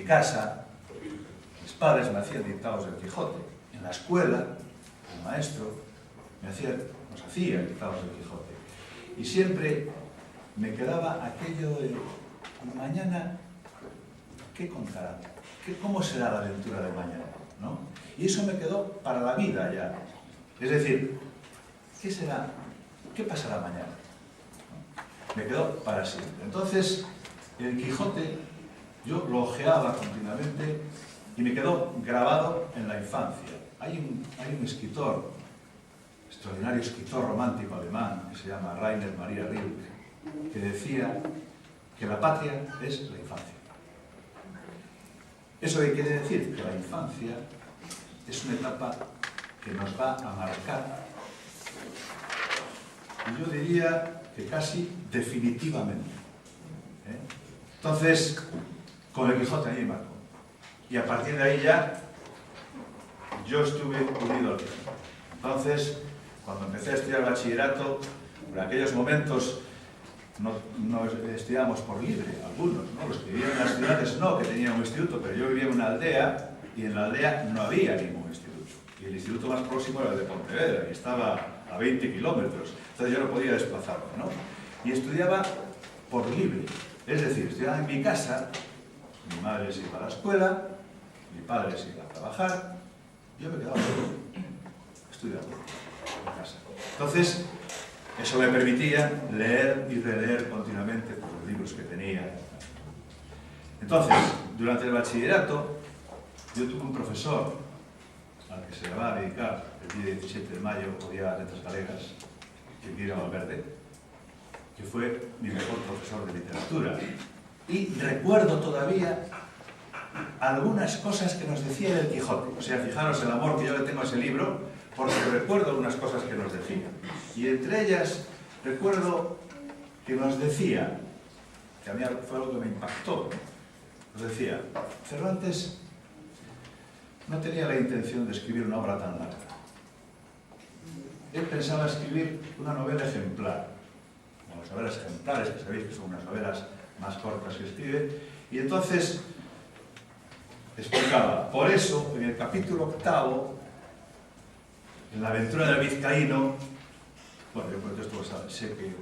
casa, mis padres me hacían dictados del Quijote. En la escuela, el maestro nos hacía dictados del Quijote. Y siempre me quedaba aquello de, mañana, ¿qué contará? ¿Cómo será la aventura de mañana? ¿No? Y eso me quedó para la vida ya. Es decir, ¿qué será? ¿Qué pasará mañana? ¿No? Me quedó para siempre. Entonces, el Quijote, yo lo ojeaba continuamente y me quedó grabado en la infancia. Hay un escritor, extraordinario escritor romántico alemán, que se llama Rainer Maria Rilke, que decía que la patria es la infancia. ¿Eso qué quiere decir? Que la infancia es una etapa que nos va a marcar, y yo diría que casi definitivamente. Entonces, con el Quijote a mí me marcó. Y a partir de ahí ya, yo estuve unido al Quijote. Entonces, cuando empecé a estudiar bachillerato, en aquellos momentos no estudiábamos por libre, algunos, ¿no? Los que vivían en las ciudades no, que tenían un instituto, pero yo vivía en una aldea y en la aldea no había ningún instituto. Y el instituto más próximo era el de Pontevedra y estaba a 20 kilómetros. Entonces yo no podía desplazarme, ¿no? Y estudiaba por libre. Es decir, estudiaba en mi casa, mi madre se iba a la escuela, mi padre se iba a trabajar, yo me quedaba solo, estudiando en casa. Entonces, eso me permitía leer y releer continuamente por los libros que tenía. Entonces, durante el bachillerato, yo tuve un profesor al que se le va a dedicar el día 17 de mayo, o Día de Letras Galegas, que era Valverde, que fue mi mejor profesor de literatura. Y recuerdo todavía algunas cosas que nos decía del Quijote. O sea, fijaros el amor que yo le tengo a ese libro, porque recuerdo algunas cosas que nos decía. Y entre ellas, recuerdo que nos decía, que a mí fue algo que me impactó, nos decía, Cervantes no tenía la intención de escribir una obra tan larga. Él pensaba escribir una novela ejemplar, como las novelas ejemplares, que sabéis que son unas novelas más cortas que escribe, y entonces explicaba, por eso, en el capítulo 8, en la aventura del vizcaíno, bueno, yo por esto sé que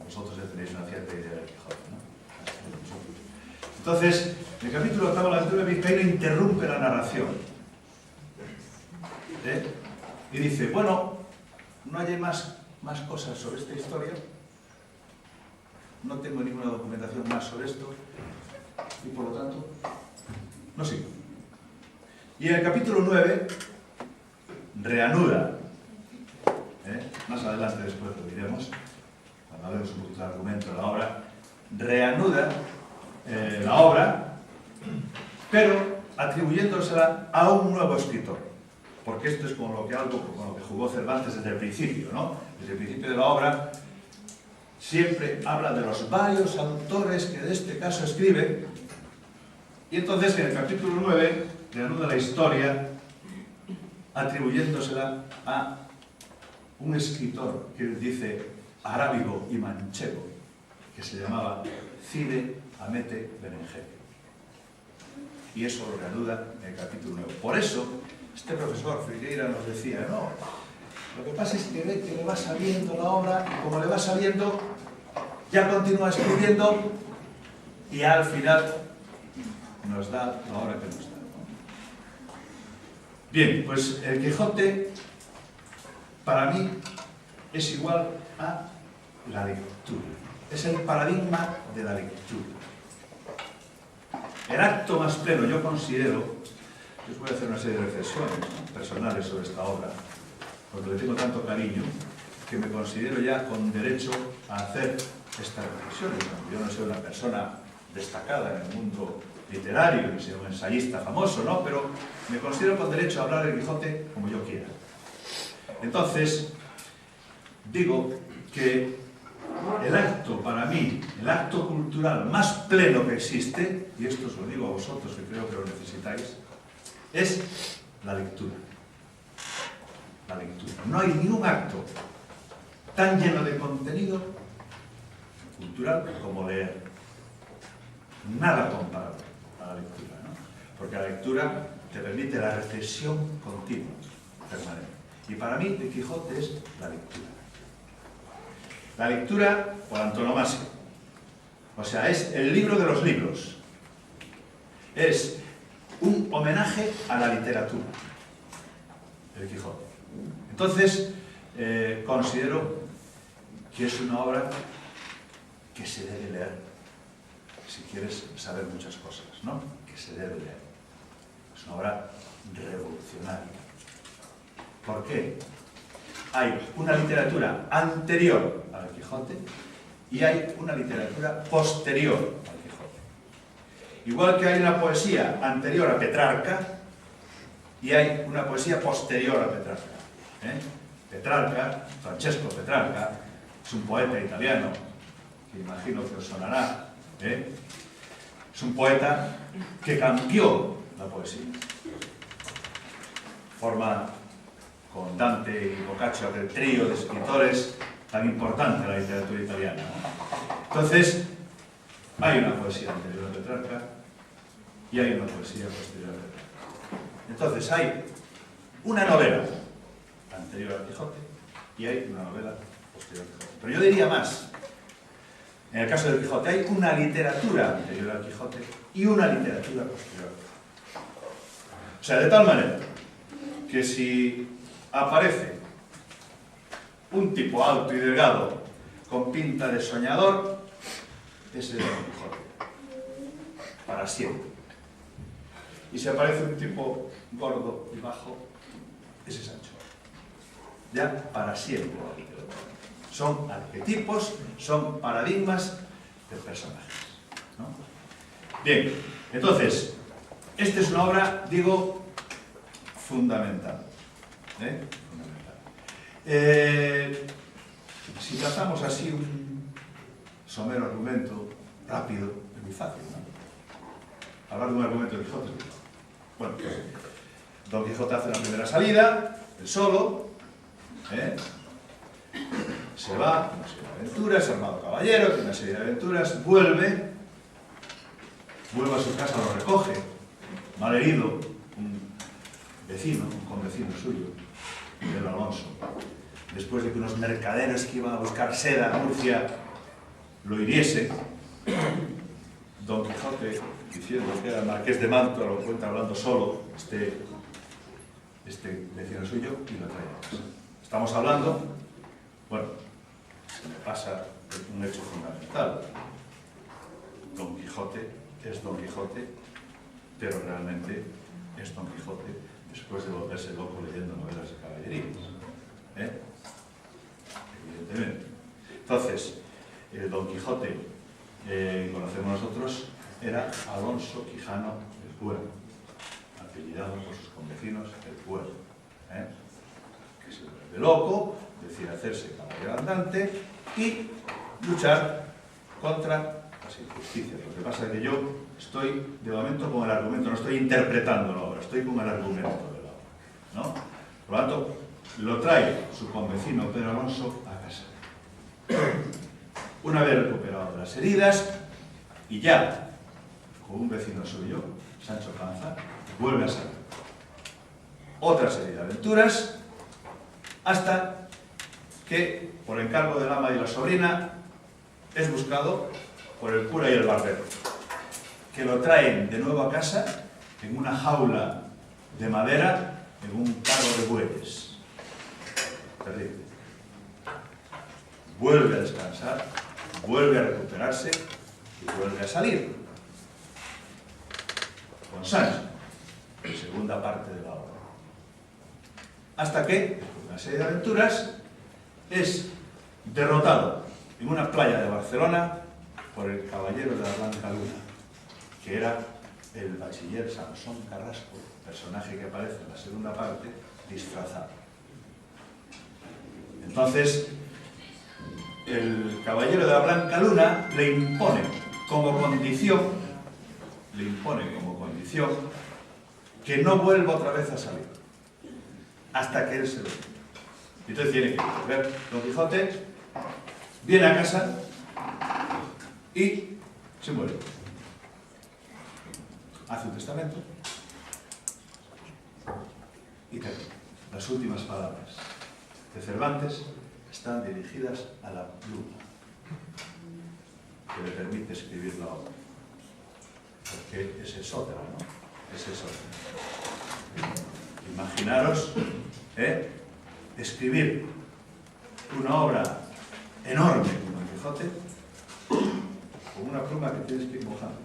vosotros ya tenéis una cierta idea del Quijote, ¿no? Entonces, en el capítulo 8, la aventura del vizcaíno interrumpe la narración. Y dice, bueno, no hay más cosas sobre esta historia, no tengo ninguna documentación más sobre esto, y por lo tanto, no sigo. Y en el capítulo 9, reanuda, más adelante después lo diremos, cuando hablemos un poquito del argumento de la obra, reanuda la obra, pero atribuyéndosela a un nuevo escritor, porque esto es con lo que jugó Cervantes desde el principio, ¿no? Desde el principio de la obra siempre habla de los varios autores que de este caso escriben, y entonces en el capítulo 9 reanuda la historia atribuyéndosela a un escritor que dice arábigo y manchego, que se llamaba Cide Hamete Benengeli. Y eso lo reanuda en el capítulo 9. Por eso, este profesor Figueira nos decía, no, lo que pasa es que ve que le va saliendo la obra, y como le va saliendo, ya continúa escribiendo, y al final nos da la obra que nos da. Bien, pues el Quijote, para mí, es igual a la lectura. Es el paradigma de la lectura. El acto más pleno, yo considero, yo os voy a hacer una serie de reflexiones personales sobre esta obra, porque le tengo tanto cariño, que me considero ya con derecho a hacer estas reflexiones. Yo no soy una persona destacada en el mundo literario, ni soy un ensayista famoso, ¿no? Pero me considero con derecho a hablar del Quijote como yo quiera. Entonces, digo que el acto, para mí, el acto cultural más pleno que existe, y esto os lo digo a vosotros que creo que lo necesitáis, es la lectura. La lectura. No hay ni un acto tan lleno de contenido cultural como leer. Nada comparable a la lectura, ¿no? porque la lectura te permite la reflexión continua, permanente. Y para mí, el Quijote es la lectura. La lectura por antonomasia. O sea, es el libro de los libros. Es un homenaje a la literatura, el Quijote. Entonces, considero que es una obra que se debe leer, si quieres saber muchas cosas, ¿no? Que se debe leer. Es una obra revolucionaria. ¿Por qué? Hay una literatura anterior al Quijote y hay una literatura posterior al Quijote. Igual que hay una poesía anterior a Petrarca y hay una poesía posterior a Petrarca. Petrarca, Francesco Petrarca, es un poeta italiano, que imagino que os sonará. Es un poeta que cambió la poesía. Forma con Dante y Boccaccio aquel trío de escritores tan importante en la literatura italiana, ¿no? Entonces, hay una poesía anterior a Petrarca y hay una poesía posterior a Petrarca. Entonces, hay una novela anterior al Quijote y hay una novela posterior al Quijote. Pero yo diría más. En el caso del Quijote hay una literatura anterior al Quijote y una literatura posterior. O sea, de tal manera que si aparece un tipo alto y delgado con pinta de soñador, ese es Don Quijote, para siempre. Y si aparece un tipo gordo y bajo, ese es Sancho. Ya para siempre la literatura. Son arquetipos, son paradigmas de personajes, ¿no? Bien, entonces, esta es una obra, digo, fundamental. Si trazamos así un somero argumento rápido, es muy fácil, ¿no? Hablar de un argumento de Quijote es muy fácil. Bueno, pues, Don Quijote hace la primera salida, él solo, se va, una serie de aventuras, es armado caballero, tiene una serie de aventuras, vuelve a su casa, lo recoge, malherido, un convecino suyo, Pedro Alonso, después de que unos mercaderes que iban a buscar seda a Murcia lo hiriesen. Don Quijote, diciendo que era el marqués de Mantua, lo cuenta hablando solo, este vecino suyo, y lo trae a casa. Estamos hablando, bueno, se me pasa un hecho fundamental. Don Quijote es Don Quijote, pero realmente es Don Quijote después de volverse loco leyendo novelas de caballerías. Evidentemente. Entonces, Don Quijote, conocemos nosotros, era Alonso Quijano del Pueblo, apellidado por sus convecinos el Pueblo, que se vuelve loco, decide hacerse caballero andante y luchar contra las injusticias. Lo que pasa es que yo estoy, de momento, con el argumento, no estoy interpretando la obra, estoy con el argumento de la obra, ¿no? Por lo tanto, lo trae su convecino Pedro Alonso a casa. Una vez recuperado las heridas, y ya con un vecino suyo, Sancho Panza, vuelve a salir. Otra serie de aventuras, hasta que, por encargo del ama y la sobrina, es buscado por el cura y el barbero, que lo traen de nuevo a casa en una jaula de madera, en un carro de bueyes. Terrible. Vuelve a descansar, vuelve a recuperarse y vuelve a salir. Con Sancho, segunda parte de la obra. Hasta que, después de una serie de aventuras, es derrotado en una playa de Barcelona por el caballero de la Blanca Luna, que era el bachiller Sansón Carrasco, personaje que aparece en la segunda parte, disfrazado. Entonces, el caballero de la Blanca Luna le impone como condición que no vuelva otra vez a salir, hasta que él se lo diga. Entonces tiene que volver Don Quijote, viene a casa y se muere. hace un testamento y termina. Las últimas palabras de Cervantes están dirigidas a la pluma que le permite escribir la obra. Porque es esótera, ¿no? Es esótera. Imaginaros escribir una obra enorme como el Quijote con una pluma que tienes que ir mojando.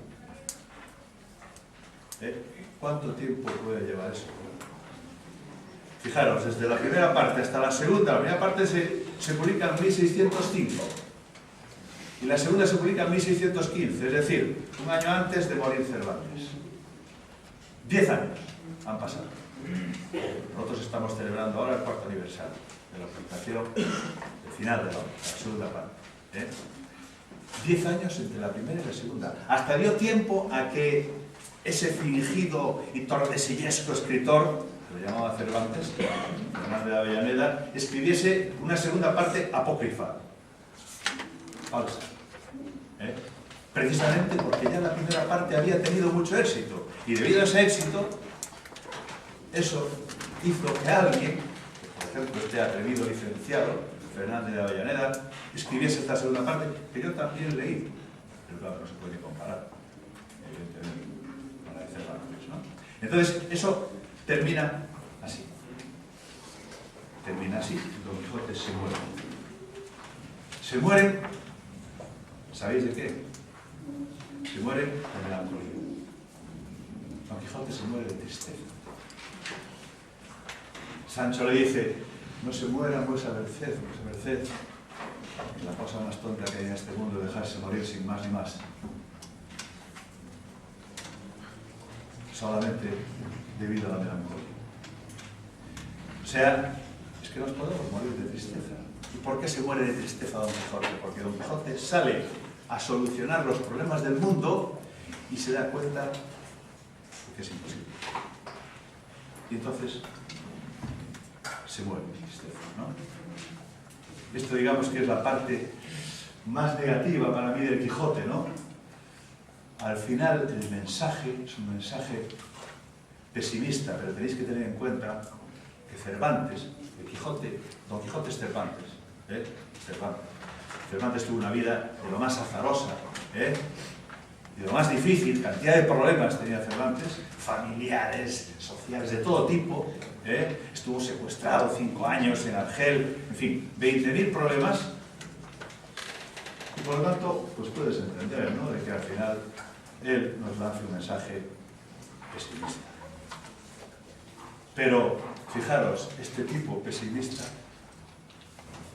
¿Cuánto tiempo puede llevar eso? Fijaros, desde la primera parte hasta la segunda, la primera parte se publica en 1605 y la segunda se publica en 1615, es decir, un año antes de morir Cervantes. 10 años han pasado. Nosotros estamos celebrando ahora el 4º aniversario de la publicación, el final de la segunda parte. 10 años entre la primera y la segunda. Hasta dio tiempo a que ese fingido y tordesillasco escritor, que lo llamaba Cervantes, Fernández de Avellaneda, escribiese una segunda parte apócrifa, falsa. Precisamente porque ya la primera parte había tenido mucho éxito. Y debido a ese éxito, eso hizo que alguien, por ejemplo este atrevido licenciado, Fernández de Avellaneda, escribiese esta segunda parte, que yo también leí, pero claro, no se puede comparar, evidentemente, con la de Cervantes, ¿no? Entonces, eso termina así. Termina así. Don Quijote se muere. Se mueren, ¿sabéis de qué? Se mueren de melancolía. Don Quijote se muere de tristeza. Sancho le dice: no se muera vuesa merced, la cosa más tonta que hay en este mundo, dejarse morir sin más ni más. Solamente debido a la melancolía. O sea, es que nos podemos morir de tristeza. ¿Y por qué se muere de tristeza Don Quijote? Porque Don Quijote sale a solucionar los problemas del mundo y se da cuenta de que es imposible. Y entonces se muere de tristeza, ¿no? Esto, digamos, que es la parte más negativa para mí del Quijote, ¿no? Al final el mensaje es un mensaje pesimista, pero tenéis que tener en cuenta que Cervantes, Don Quijote es Cervantes, Cervantes tuvo una vida de lo más azarosa, de lo más difícil, cantidad de problemas tenía Cervantes, familiares, sociales, de todo tipo, estuvo secuestrado 5 años en Argel, en fin, 20.000 problemas, y por lo tanto, pues puedes entender, ¿no?, de que al final él nos lanza un mensaje pesimista. Pero, fijaros, este tipo pesimista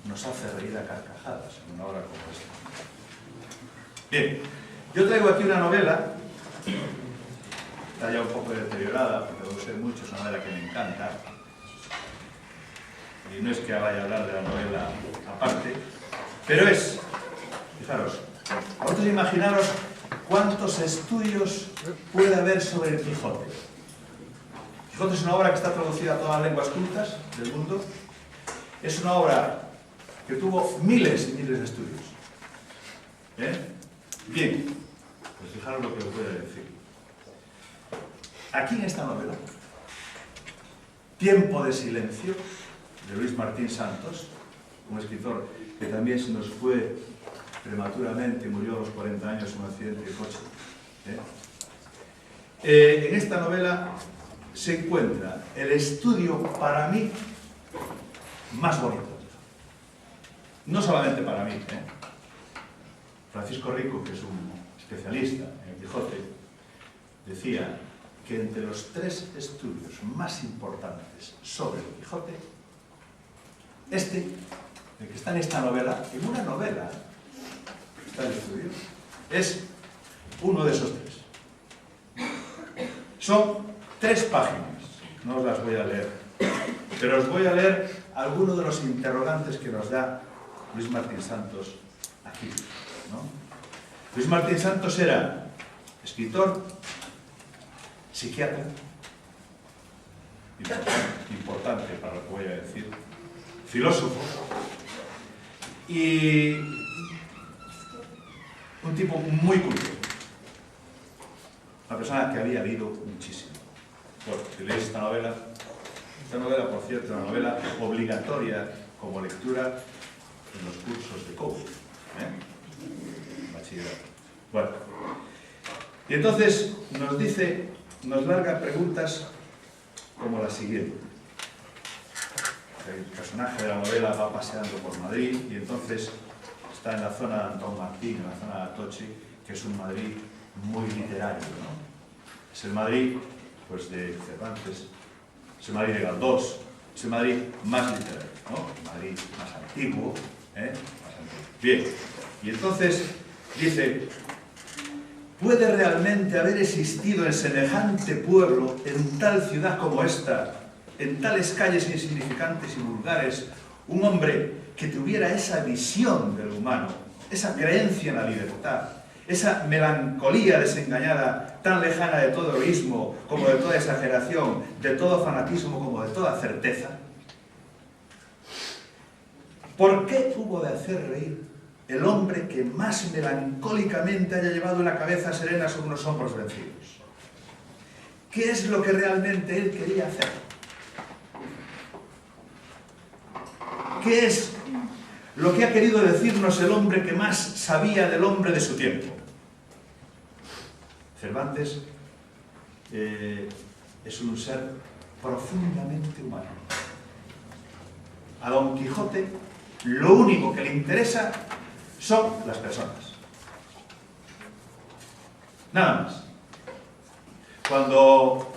nos hace reír a carcajadas en una obra como esta. Bien, yo traigo aquí una novela, está ya un poco deteriorada, porque lo sé mucho, es una novela que me encanta, y no es que vaya a hablar de la novela aparte, pero es, fijaros, vosotros imaginaros cuántos estudios puede haber sobre el Quijote. Quijote es una obra que está traducida a todas las lenguas cultas del mundo, es una obra que tuvo miles y miles de estudios. Bien, pues fijaros lo que os voy a decir. Aquí en esta novela, Tiempo de silencio, de Luis Martín Santos, un escritor que también se nos fue prematuramente, murió a los 40 años en un accidente de coche. En esta novela se encuentra el estudio, para mí, más bonito. No solamente para mí. Francisco Rico, que es un especialista en el Quijote, decía que entre los 3 estudios más importantes sobre el Quijote, el que está en esta novela, en una novela, está el estudio, es uno de esos 3. Son 3 páginas, no os las voy a leer, pero os voy a leer algunos de los interrogantes que nos da Luis Martín Santos aquí, ¿no? Luis Martín Santos era escritor, psiquiatra, importante para lo que voy a decir, filósofo y un tipo muy culto. una persona que había leído muchísimo. Bueno, si leéis esta novela, por cierto, es una novela obligatoria como lectura en los cursos de coaching, bachillerato. Bueno, y entonces nos larga preguntas como la siguiente. El personaje de la novela va paseando por Madrid y entonces está en la zona de Antón Martín, en la zona de Atoche, que es un Madrid muy literario, ¿no? Es el Madrid, pues, de Cervantes, es el Madrid de Galdós, es el Madrid más literario, ¿no? El Madrid más antiguo, más antiguo. Bien, y entonces dice: ¿puede realmente haber existido en semejante pueblo, en tal ciudad como esta, en tales calles insignificantes y vulgares, un hombre que tuviera esa visión del humano, esa creencia en la libertad, esa melancolía desengañada, tan lejana de todo egoísmo como de toda exageración, de todo fanatismo como de toda certeza? ¿Por qué hubo de hacer reír el hombre que más melancólicamente haya llevado una cabeza serena sobre unos hombros vencidos? ¿Qué es lo que realmente él quería hacer? ¿Qué es lo que ha querido decirnos el hombre que más sabía del hombre de su tiempo? Cervantes es un ser profundamente humano. A Don Quijote lo único que le interesa son las personas. Nada más. Cuando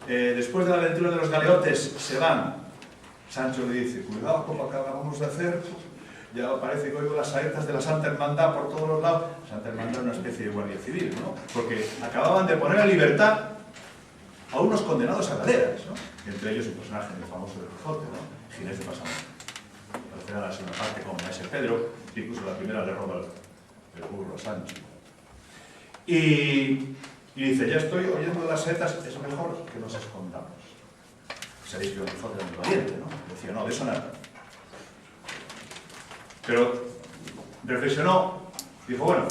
después de la aventura de los galeotes se van, Sancho le dice: cuidado con lo que acabamos de hacer, ya parece que oigo las saetas de la Santa Hermandad por todos los lados. La Santa Hermandad es una especie de guardia civil, ¿no? Porque acababan de poner en libertad a unos condenados a galeras, ¿no? Entre ellos un personaje muy famoso de Quijote, ¿no? Ginés de Pasamonte. Aparecerá la segunda parte como Maese Pedro, que incluso la primera le roba el burro a Sancho. Y dice: ya estoy oyendo las saetas, es mejor que nos escondamos. Sabéis que Don Quijote era muy valiente, ¿no? Decía: no, de eso nada. Pero reflexionó, dijo: bueno,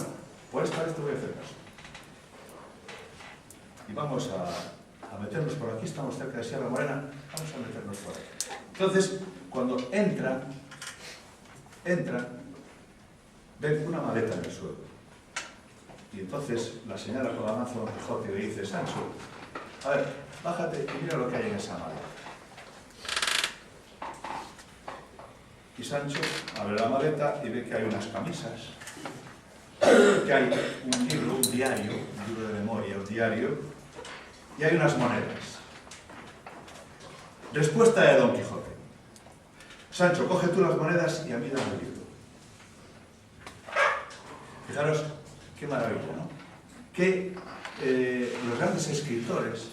por esta vez te voy a hacer caso. Y vamos a meternos por aquí, estamos cerca de Sierra Morena, vamos a meternos por aquí. Entonces, cuando entran, ven una maleta en el suelo. Y entonces la señala con la mazo a Don Quijote y le dice: Sancho, a ver, bájate y mira lo que hay en esa maleta. Y Sancho abre la maleta y ve que hay unas camisas, que hay un libro, un diario, un libro de memoria, un diario, y hay unas monedas. Respuesta de Don Quijote: Sancho, coge tú las monedas y a mí dame el libro. Fijaros qué maravilla, ¿no? Que los grandes escritores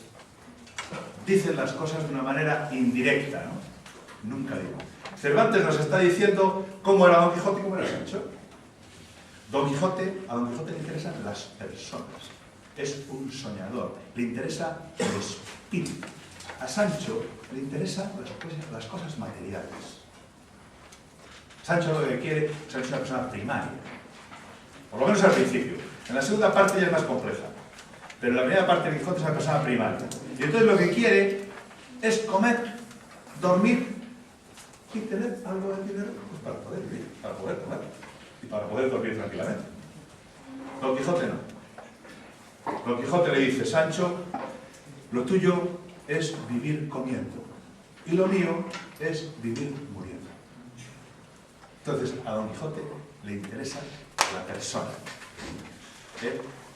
dicen las cosas de una manera indirecta, ¿no? Nunca digo. Cervantes nos está diciendo cómo era Don Quijote y cómo era Sancho. A Don Quijote le interesan las personas. Es un soñador. Le interesa el espíritu. A Sancho le interesan las cosas materiales. Sancho lo que quiere es una persona primaria. Por lo menos al principio. En la segunda parte ya es más compleja. Pero en la primera parte de Quijote es una persona primaria. Y entonces lo que quiere es comer, dormir y tener algo de dinero, pues para poder vivir, para poder comer y para poder dormir tranquilamente. Don Quijote no. Don Quijote le dice: Sancho, lo tuyo es vivir comiendo y lo mío es vivir muriendo. Entonces a Don Quijote le interesa la persona,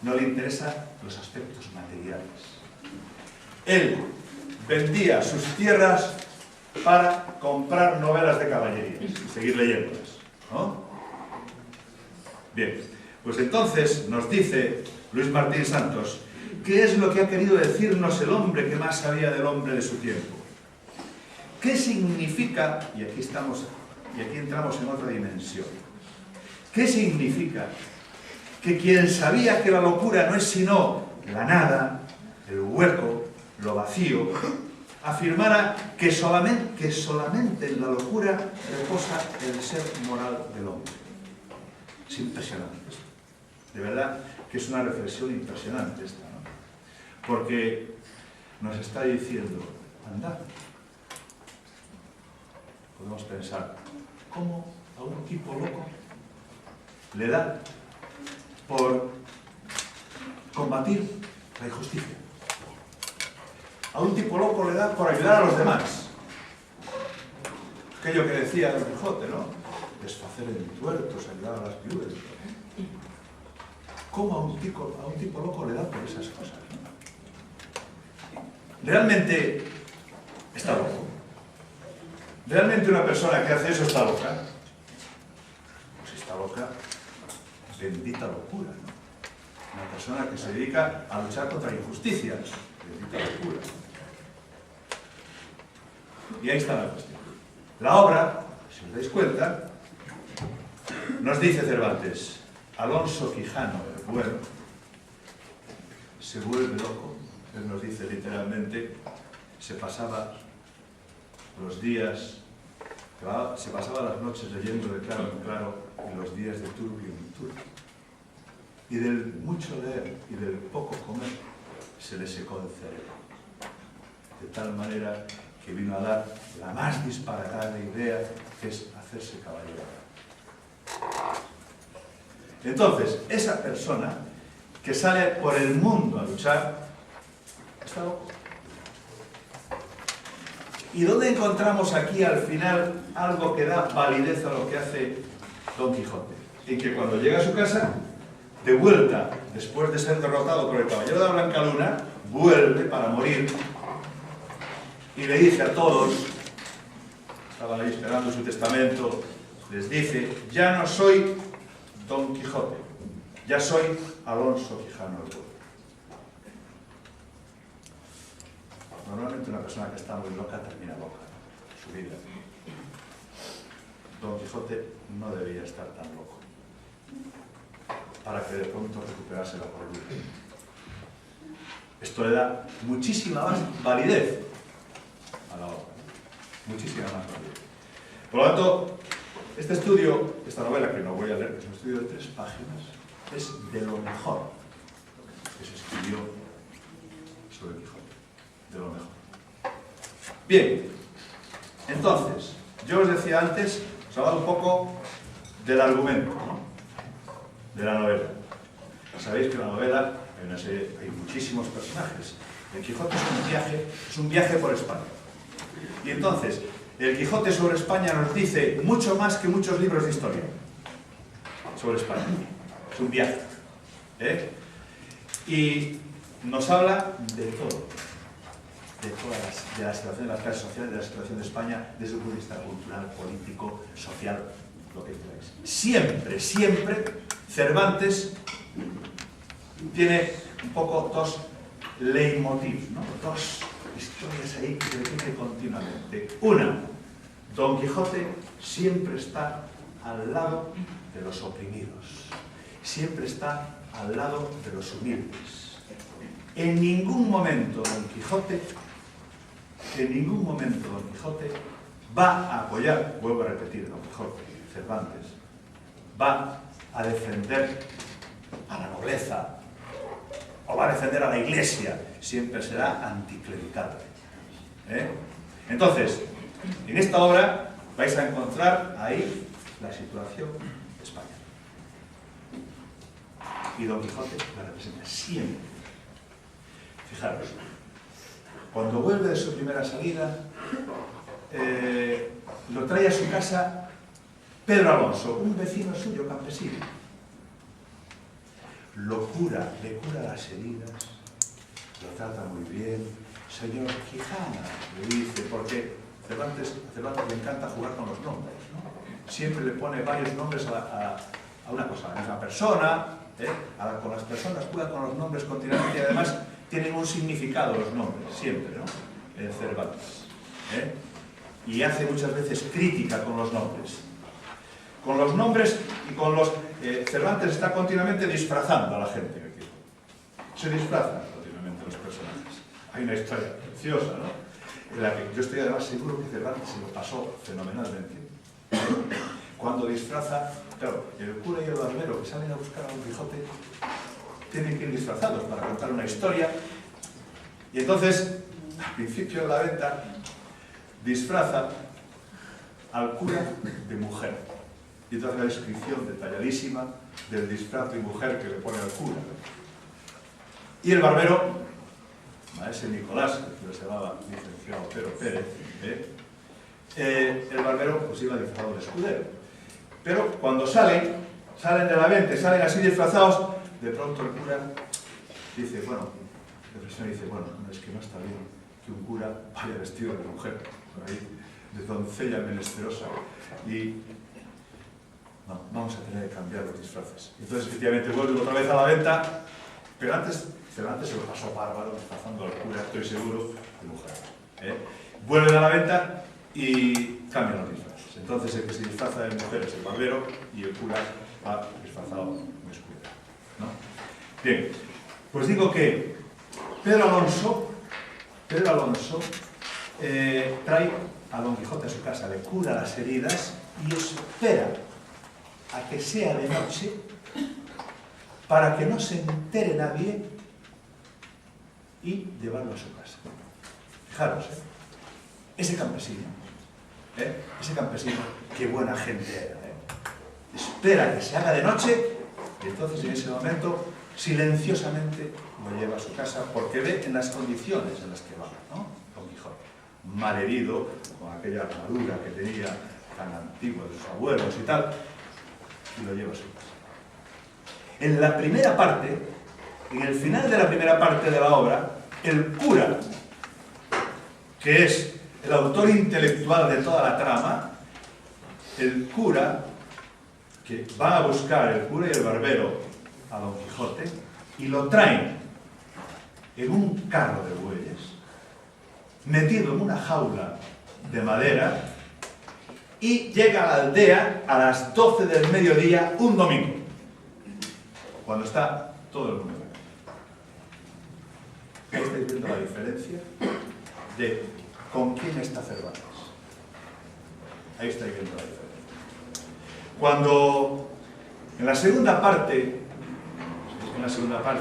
no le interesan los aspectos materiales. Él vendía sus tierras para comprar novelas de caballería y seguir leyéndolas, ¿no? Bien, pues entonces nos dice Luis Martín Santos qué es lo que ha querido decirnos el hombre que más sabía del hombre de su tiempo. ¿Qué significa? Y aquí entramos en otra dimensión. ¿Qué significa que quien sabía que la locura no es sino la nada, el hueco, lo vacío, afirmara que solamente en la locura reposa el ser moral del hombre? Es impresionante esto. De verdad que es una reflexión impresionante esta, ¿no? porque nos está diciendo, andad. Podemos pensar, ¿cómo a un tipo loco le da por combatir la injusticia? A un tipo loco le da por ayudar a los demás. Aquello que decía Don Quijote, ¿no? Desfacer entuertos, ayudar a las viudas. ¿Cómo a un tipo loco le da por esas cosas? ¿Realmente está loco? ¿Realmente una persona que hace eso está loca? Pues si está loca, bendita locura, ¿no? Una persona que se dedica a luchar contra injusticias, bendita locura. Y ahí está la cuestión. La obra, si os dais cuenta, nos dice Cervantes, Alonso Quijano, el bueno, se vuelve loco. Él nos dice literalmente, se pasaba los días, se pasaba las noches leyendo de claro en claro y los días de turbio en turbio. Y del mucho leer y del poco comer se le secó el cerebro. De tal manera que vino a dar la más disparatada idea, que es hacerse caballero. Entonces, esa persona que sale por el mundo a luchar, está loco. ¿Y dónde encontramos aquí al final algo que da validez a lo que hace Don Quijote? En que cuando llega a su casa, de vuelta, después de ser derrotado por el caballero de la Blanca Luna, vuelve para morir y le dice a todos, estaban ahí esperando su testamento, les dice, ya no soy Don Quijote, ya soy Alonso Quijano el Bueno. Normalmente una persona que está muy loca termina loca, ¿no? Su vida. Don Quijote no debía estar tan loco para que de pronto recuperase la cordura. Esto le da muchísima más validez a la obra, ¿no? Muchísima más validez. Por lo tanto, este estudio, esta novela que no voy a leer, que es un estudio de 3 páginas, es de lo mejor que se escribió sobre Quijote. De lo mejor. Bien, entonces, yo os decía antes, os hablaba un poco del argumento, ¿no? De la novela. Sabéis que en la novela hay muchísimos personajes. El Quijote es un viaje por España. Y entonces, el Quijote sobre España nos dice mucho más que muchos libros de historia sobre España. Es un viaje. Y nos habla de todo. De la situación de las clases sociales, de la situación de España, desde un punto de vista cultural, político, social, lo que queráis. Siempre, siempre, Cervantes tiene un poco 2 leitmotivs, ¿no? 2 historias ahí que se repiten continuamente. Una, Don Quijote siempre está al lado de los oprimidos, siempre está al lado de los humildes. En ningún momento Don Quijote va a apoyar, vuelvo a repetir, Don Quijote, Cervantes, va a defender a la nobleza o va a defender a la Iglesia, siempre será anticlerical. Entonces, en esta obra vais a encontrar ahí la situación de España. Y Don Quijote la representa siempre. Fijaros, cuando vuelve de su primera salida, lo trae a su casa Pedro Alonso, un vecino suyo, campesino. Le cura las heridas, lo trata muy bien. Señor Quijana, le dice, porque a Cervantes le encanta jugar con los nombres, ¿no? Siempre le pone varios nombres a una cosa, a la misma persona, con las personas juega con los nombres continuamente y además tienen un significado los nombres, siempre, ¿no? En Cervantes. Y hace muchas veces crítica con los nombres. Con los nombres y con los... Cervantes está continuamente disfrazando a la gente. Se disfrazan continuamente los personajes. Hay una historia preciosa, ¿no? En la que yo estoy además seguro que Cervantes se lo pasó fenomenalmente. Cuando disfraza... Claro, el cura y el barbero que salen a buscar a Don Quijote tienen que ir disfrazados para contar una historia Y entonces, al principio de la venta, disfraza al cura de mujer. Y entonces la descripción detalladísima del disfraz de mujer que le pone al cura. Y el barbero, maese Nicolás, que se llamaba licenciado Pero Pérez, el barbero pues iba disfrazado de escudero. Pero cuando salen de la venta, salen así disfrazados, de pronto el cura dice, bueno, no, es que no está bien que un cura vaya vestido de mujer, por ahí, de doncella menesterosa, y no, vamos a tener que cambiar los disfraces. Entonces, efectivamente, vuelve otra vez a la venta, pero antes Cervantes se lo pasó bárbaro, disfrazando al cura, estoy seguro, de mujer. Vuelven a la venta y cambian los disfraces. Entonces, el que se disfraza de mujer es el barbero y el cura va disfrazado de escudero, ¿no? Bien, pues digo que Pedro Alonso trae a Don Quijote a su casa, le cura las heridas y espera a que sea de noche para que no se entere nadie y llevarlo a su casa. Fijaros, ese campesino, qué buena gente era, espera que se haga de noche y entonces en ese momento silenciosamente lo lleva a su casa porque ve en las condiciones en las que va, ¿no? Don Quijote, malherido, con aquella armadura que tenía tan antigua de sus abuelos y tal, y lo lleva a su casa. En la primera parte, en el final de la primera parte de la obra, el cura, que es el autor intelectual de toda la trama, el cura, que va a buscar el cura y el barbero a Don Quijote, y lo traen en un carro de bueyes, metido en una jaula de madera, y llega a la aldea a las 12 del mediodía un domingo, cuando está todo el mundo en la calle. Ahí estáis viendo la diferencia de con quién está Cervantes. Ahí estáis viendo la diferencia. Cuando en la segunda parte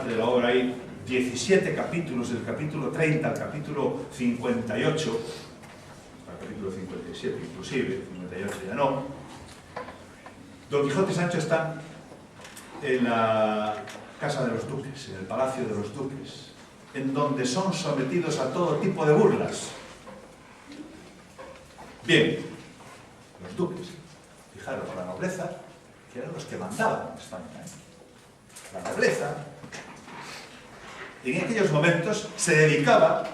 de la obra hay 17 capítulos, del capítulo 30 al capítulo 58, al capítulo 57 inclusive, 58 ya no, Don Quijote y Sancho están en la casa de los duques, en el palacio de los duques, en donde son sometidos a todo tipo de burlas. Bien, los duques, fijaros, la nobleza, que eran los que mandaban en España, la nobleza, en aquellos momentos se dedicaba,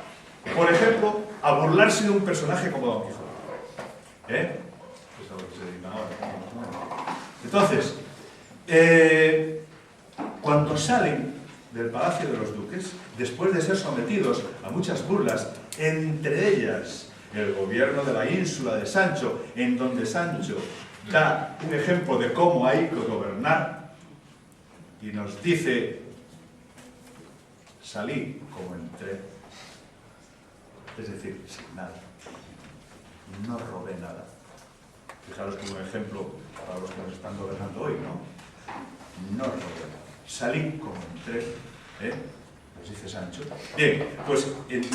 por ejemplo, a burlarse de un personaje como Don Quijote. Eso es a lo que se dedica ahora. Entonces, cuando salen del Palacio de los Duques, después de ser sometidos a muchas burlas, entre ellas el gobierno de la ínsula de Sancho, en donde Sancho da un ejemplo de cómo hay que gobernar, y nos dice, salí como entré, es decir, sin nada, no robé nada. Fijaros como un ejemplo para los que nos están gobernando hoy, ¿no? No robé nada, salí como entré, nos dice Sancho. Bien, pues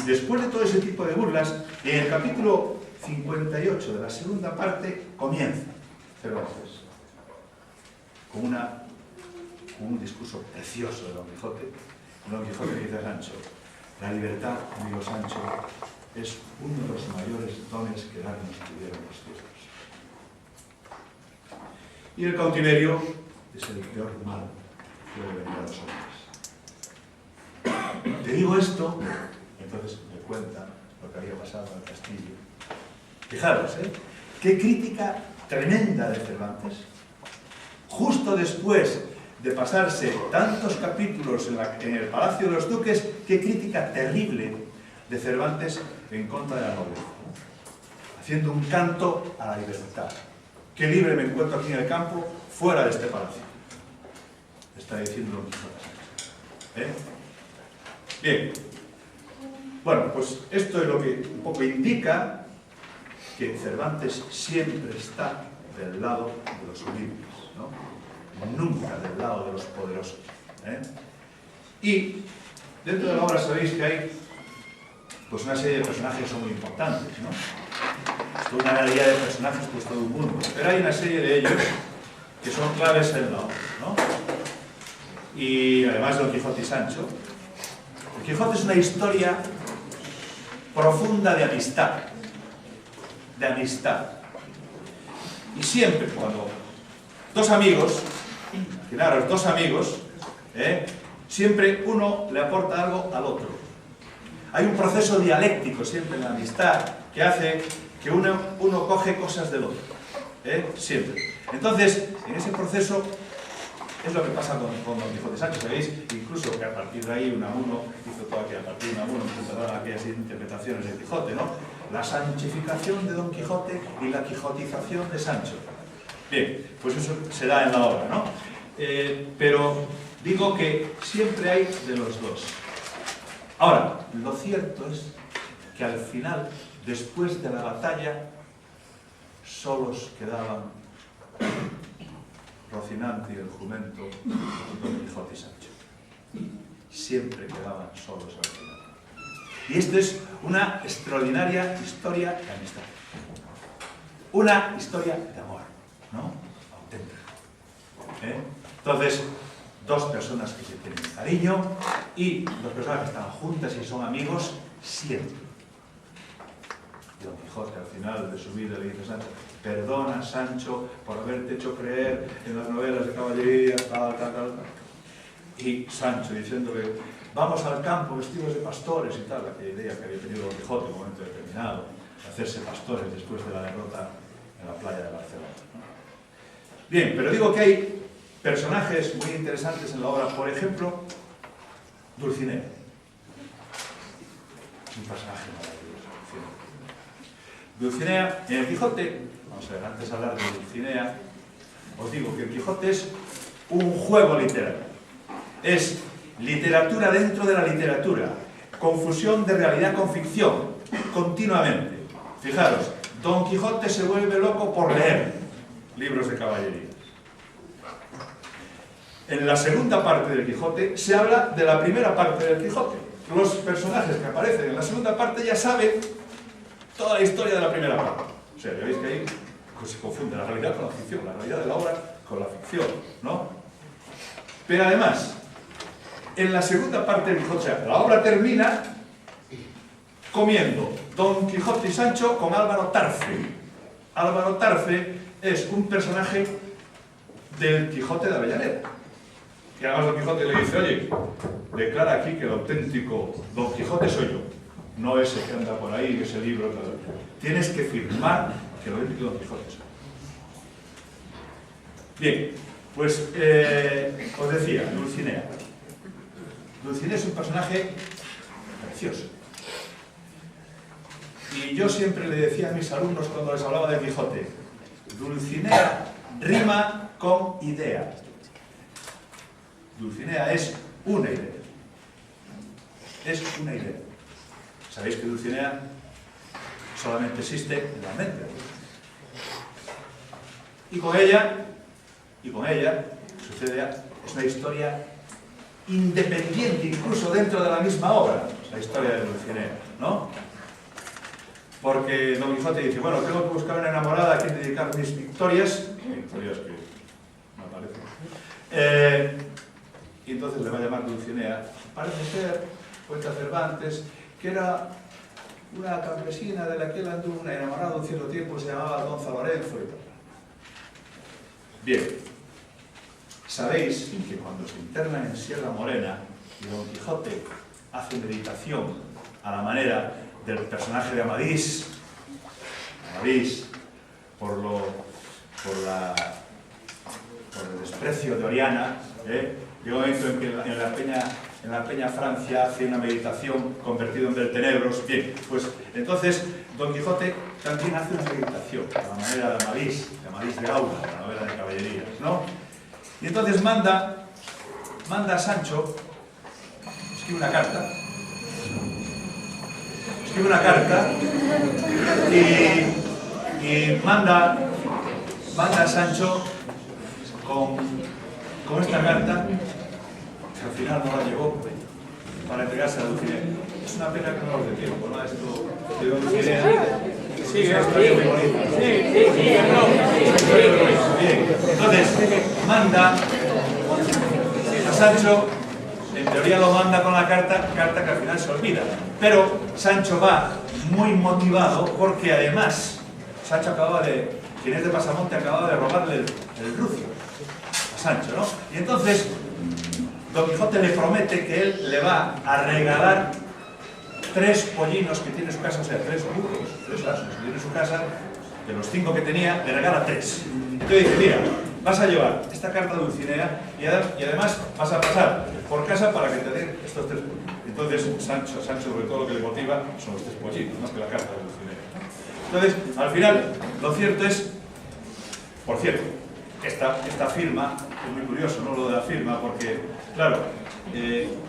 después de todo ese tipo de burlas, en el capítulo 58 de la segunda parte comienza Cervantes con un discurso precioso de Don Quijote. Don Quijote dice a Sancho, la libertad, amigo Sancho, es uno de los mayores dones que darnos tuvieron los cielos. Y el cautiverio es el peor mal que puede venir a los hombres. Te digo esto, entonces me cuenta lo que había pasado en el castillo. Fijaros, qué crítica tremenda de Cervantes. Justo después de pasarse tantos capítulos en el Palacio de los Duques, qué crítica terrible de Cervantes en contra de la nobleza, ¿no? Haciendo un canto a la libertad. Qué libre me encuentro aquí en el campo, fuera de este palacio. Está diciendo Don Quijote. Bien. Bueno, pues esto es lo que un poco indica que Cervantes siempre está del lado de los humildes, ¿no? Nunca del lado de los poderosos. Y dentro de la obra sabéis que hay pues una serie de personajes son muy importantes, ¿no? Es toda una galería de personajes, pues todo un mundo. Pero hay una serie de ellos que son claves en la obra, ¿no? Y además Don Quijote y Sancho. Don Quijote es una historia profunda de amistad. De amistad. Y siempre cuando dos amigos, imaginaros, dos amigos, siempre uno le aporta algo al otro. Hay un proceso dialéctico siempre en la amistad que hace que uno coge cosas del otro. Siempre. Entonces, en ese proceso es lo que pasa con Don Quijote y Sancho. ¿Sabéis? Incluso que a partir de ahí Unamuno hizo todo aquí, a partir de Unamuno empezaron aquellas interpretaciones de Quijote, ¿no? La sanchificación de Don Quijote y la quijotización de Sancho. Bien, pues eso se da en la obra, ¿no? Pero digo que siempre hay de los dos. Ahora, lo cierto es que al final, después de la batalla, solos quedaban Rocinante y el jumento, Don Quijote y Sancho. Siempre quedaban solos al final. Y esto es una extraordinaria historia de amistad. Una historia de amor, ¿no? Auténtica. Entonces, dos personas que se tienen cariño y dos personas que están juntas y son amigos siempre. Y Don Quijote al final de su vida le dice a Sancho: perdona, Sancho, por haberte hecho creer en las novelas de caballería, tal. Y Sancho diciéndole: vamos al campo vestidos de pastores y tal, aquella idea que había tenido Don Quijote en un momento determinado, de hacerse pastores después de la derrota en la playa de Barcelona, ¿no? Bien, pero digo que hay personajes muy interesantes en la obra. Por ejemplo, Dulcinea. Un personaje maravilloso. Dulcinea, en el Quijote, vamos a ver, antes de hablar de Dulcinea, os digo que el Quijote es un juego literario. Es literatura dentro de la literatura. Confusión de realidad con ficción, continuamente. Fijaros, Don Quijote se vuelve loco por leer libros de caballería. En la segunda parte del Quijote se habla de la primera parte del Quijote. Los personajes que aparecen en la segunda parte ya saben toda la historia de la primera parte. O sea, ya veis que ahí se confunde la realidad con la ficción, la realidad de la obra con la ficción, ¿no? Pero además, en la segunda parte del Quijote, o sea, la obra termina comiendo Don Quijote y Sancho con Álvaro Tarfe. Álvaro Tarfe es un personaje del Quijote de Avellaneda. Y además Don Quijote le dice: oye, declara aquí que el auténtico Don Quijote soy yo, no ese que anda por ahí, ese libro, tal. Tienes que firmar que el auténtico Don Quijote soy yo. Bien, pues os decía, Dulcinea. Dulcinea es un personaje precioso. Y yo siempre le decía a mis alumnos cuando les hablaba de Quijote: Dulcinea rima con idea. Dulcinea es una idea. Es una idea. Sabéis que Dulcinea solamente existe en la mente. Y con ella sucede, es una historia independiente, incluso dentro de la misma obra, la historia de Dulcinea, ¿no? Porque Don Quijote dice: bueno, tengo que buscar una enamorada a quien dedicar mis victorias que no aparecen. Y entonces le va a llamar Dulcinea. Parece ser, cuenta Cervantes, que era una campesina de la que él anduvo enamorado un cierto tiempo, se llamaba Donza Lorenzo y tal. Bien, sabéis que cuando se internan en Sierra Morena y Don Quijote hace meditación a la manera del personaje de Amadís, por el desprecio de Oriana, llega un momento en que en la Peña Francia hace una meditación convertido en Beltenebros. Bien, pues entonces Don Quijote también hace una meditación a la manera de Amadís de Gaula, la novela de caballerías, ¿no? Y entonces manda a Sancho, escribe una carta y manda a Sancho con esta carta, que al final no la llevó, para entregarse a Dulcinea. Es una pena que no nos dé tiempo, ¿no? Esto de Dulcinea. Sí, es una historia muy bonita. Bien, entonces, manda a Sancho, en teoría lo manda con la carta que al final se olvida. Pero Sancho va muy motivado porque además Sancho Ginés de Pasamonte acababa de robarle el rucio a Sancho, ¿no? Y entonces Don Quijote le promete que él le va a regalar 3 pollinos que tiene en su casa, o sea, 3 burros, 3 asnos que tiene en su casa, de los 5 que tenía, le regala 3. Entonces dice, mira, vas a llevar esta carta de Dulcinea y además vas a pasar por casa para que te den estos 3 pollinos. Entonces Sancho sobre todo lo que le motiva son los 3 pollinos, más que la carta de Dulcinea. Entonces, al final, lo cierto es, por cierto, esta firma, es muy curioso, ¿no? Lo de la firma, porque, claro,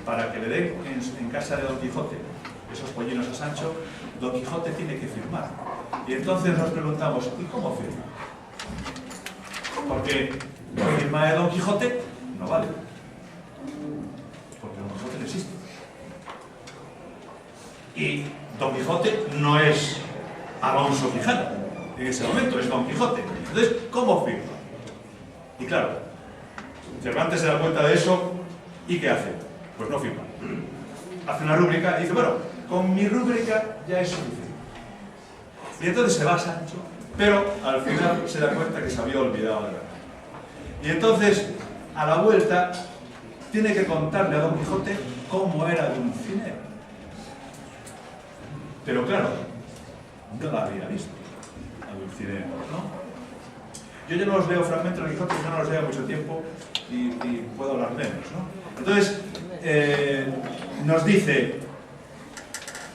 para que le den en casa de Don Quijote esos pollinos a Sancho, Don Quijote tiene que firmar. Y entonces nos preguntamos, ¿y cómo firma? Porque la firma de Don Quijote no vale. Porque Don Quijote no existe. Y Don Quijote no es Alonso Quijano. En ese momento es Don Quijote. Entonces, ¿cómo firma? Y claro, Cervantes se da cuenta de eso y ¿qué hace? Pues no firma. Hace una rúbrica y dice, bueno, con mi rúbrica ya es suficiente. Y entonces se va Sancho, pero al final se da cuenta que se había olvidado de la carta. Y entonces, a la vuelta, tiene que contarle a Don Quijote cómo era Dulcinea. Pero claro, no la había visto a Dulcinea, ¿no? Yo ya no los leo fragmentos de Quijote, yo no los leo mucho tiempo y puedo hablar menos, ¿no? Entonces, nos dice,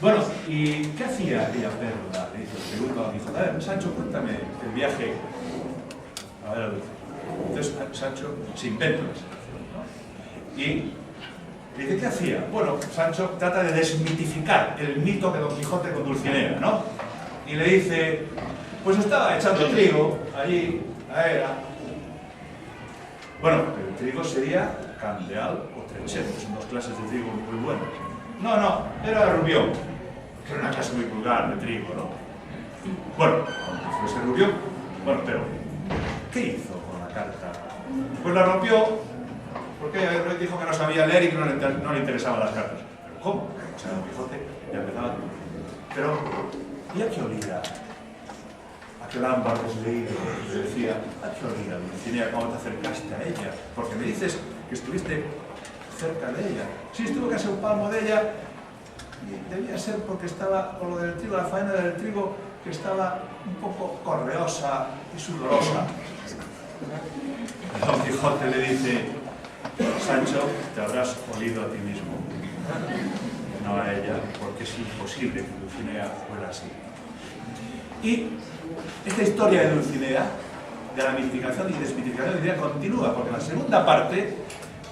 bueno, ¿y qué hacía aquella perla? Le dice, pregunta a Don Quijote, a ver, Sancho, cuéntame el viaje a ver a Dulcinea. Entonces, Sancho se inventa la situación, ¿no? Y dice, ¿qué hacía? Bueno, Sancho trata de desmitificar el mito de Don Quijote con Dulcinea, ¿no? Y le dice, pues estaba echando trigo allí, la era. Bueno, el trigo sería candeal o trenchero, son 2 clases de trigo muy buenas. No, era rubión, que era una clase muy vulgar de trigo, ¿no? Bueno, aunque fuese rubión, bueno, pero ¿qué hizo con la carta? Pues la rompió, porque dijo que no sabía leer y que no le interesaban las cartas. ¿Pero cómo? O sea, Don Quijote ya empezaba. Pero, ¿y a qué olía? Aquel ámbar desleído, le decía, ¿a qué olía Dulcinea cuando te acercaste a ella? Porque me dices que estuviste cerca de ella. Sí, estuve casi a un palmo de ella y debía ser porque estaba con lo del trigo, la faena del trigo, que estaba un poco correosa y sudorosa. Don Quijote le dice, Sancho, te habrás olido a ti mismo, no a ella, porque es imposible que Dulcinea fuera así. Y esta historia de Dulcinea, de la mitificación y desmitificación de Dulcinea, continúa, porque en la segunda parte,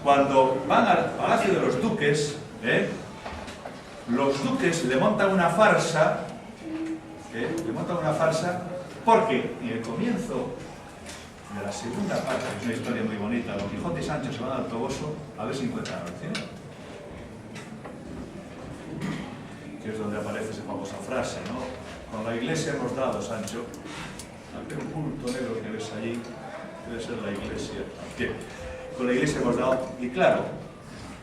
cuando van al palacio de los duques, los duques le montan una farsa, porque en el comienzo de la segunda parte, que es una historia muy bonita, Don Quijote y Sancho se van al Toboso a ver si encuentran a Dulcinea, que es donde aparece esa famosa frase, ¿no? Con la iglesia hemos dado, Sancho, aquel bulto negro que ves allí, debe ser la iglesia. ¿Qué? Con la iglesia hemos dado, y claro,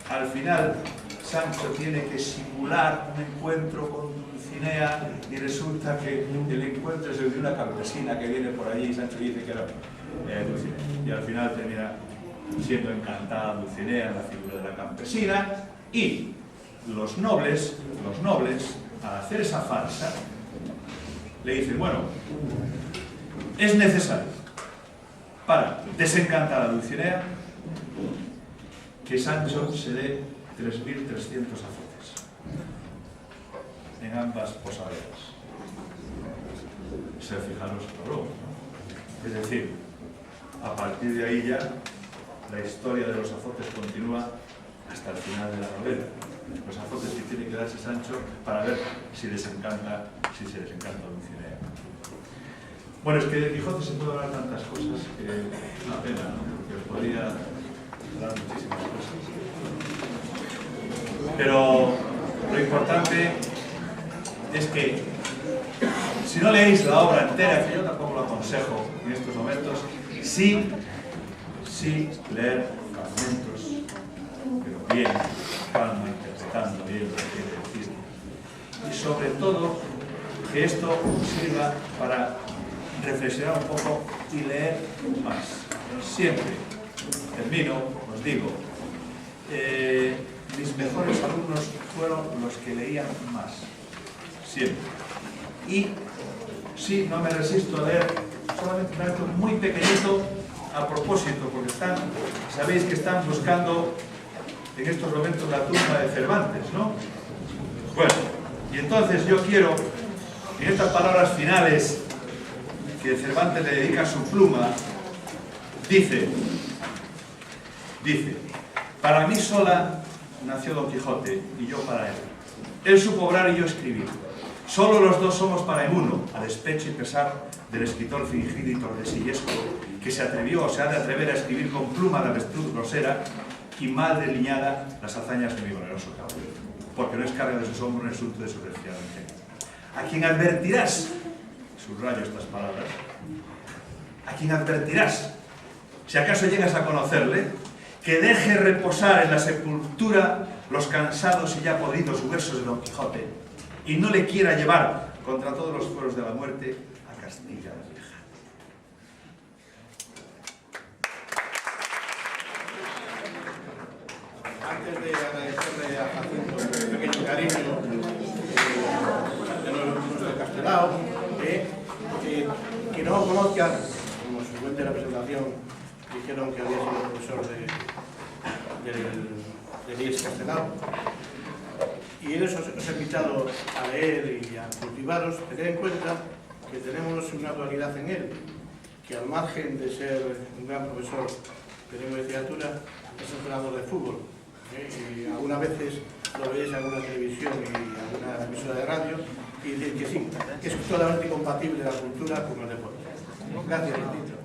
al final Sancho tiene que simular un encuentro con Dulcinea y resulta que el encuentro es el de una campesina que viene por allí y Sancho dice que era Dulcinea. Y al final termina siendo encantada Dulcinea en la figura de la campesina y los nobles, al hacer esa farsa, le dicen, bueno, es necesario para desencantar a Dulcinea que Sancho se dé 3.300 azotes en ambas posaderas. O sea, fijaros luego, ¿no? Es decir, a partir de ahí ya la historia de los azotes continúa hasta el final de la novela. Los azotes que tiene que darse Sancho para ver si se desencanta Dulcinea. Bueno, es que de Quijote se puede hablar tantas cosas que es una pena, ¿no? Porque podría hablar muchísimas cosas. Pero lo importante es que si no leéis la obra entera, que yo tampoco lo aconsejo en estos momentos, sí leer fragmentos, pero bien, calma, interpretando bien lo que quiere decir. Y sobre todo, que esto sirva para reflexionar un poco y leer más. Siempre, termino, os digo, mis mejores alumnos fueron los que leían más, siempre. Y sí, no me resisto a leer solamente un acto muy pequeñito a propósito, porque sabéis que están buscando en estos momentos la tumba de Cervantes, ¿no? Bueno, y entonces yo quiero, en estas palabras finales que Cervantes le dedica a su pluma, dice, para mí sola nació Don Quijote y yo para él. Él supo obrar y yo escribir. Solo los dos somos para el uno, a despecho y pesar del escritor fingido y tordesilesco, que se atrevió o se ha de atrever a escribir con pluma de avestruz grosera y mal delineada las hazañas de mi valeroso caballero, porque no es carga de sus hombros un insulto de su resfriado ingenio. A quien advertirás, subrayo estas palabras, a quien advertirás, si acaso llegas a conocerle, que deje reposar en la sepultura los cansados y ya podridos huesos de Don Quijote, y no le quiera llevar contra todos los fueros de la muerte a Castilla la Vieja. Antes de agradecerle a Jacinto un pequeño cariño de nuestro Castelao, que no lo conozcan, como se cuenta en la presentación, dijeron que había sido profesor de IES Castelao. Y en eso os he invitado a leer y a cultivaros. Tened en cuenta que tenemos una dualidad en él, que al margen de ser un gran profesor de lengua y literatura, es entrenador de fútbol. Y algunas veces lo veis en alguna televisión y alguna emisora de radio y dicen que sí, que es totalmente compatible la cultura con el deporte. Gracias, Martín.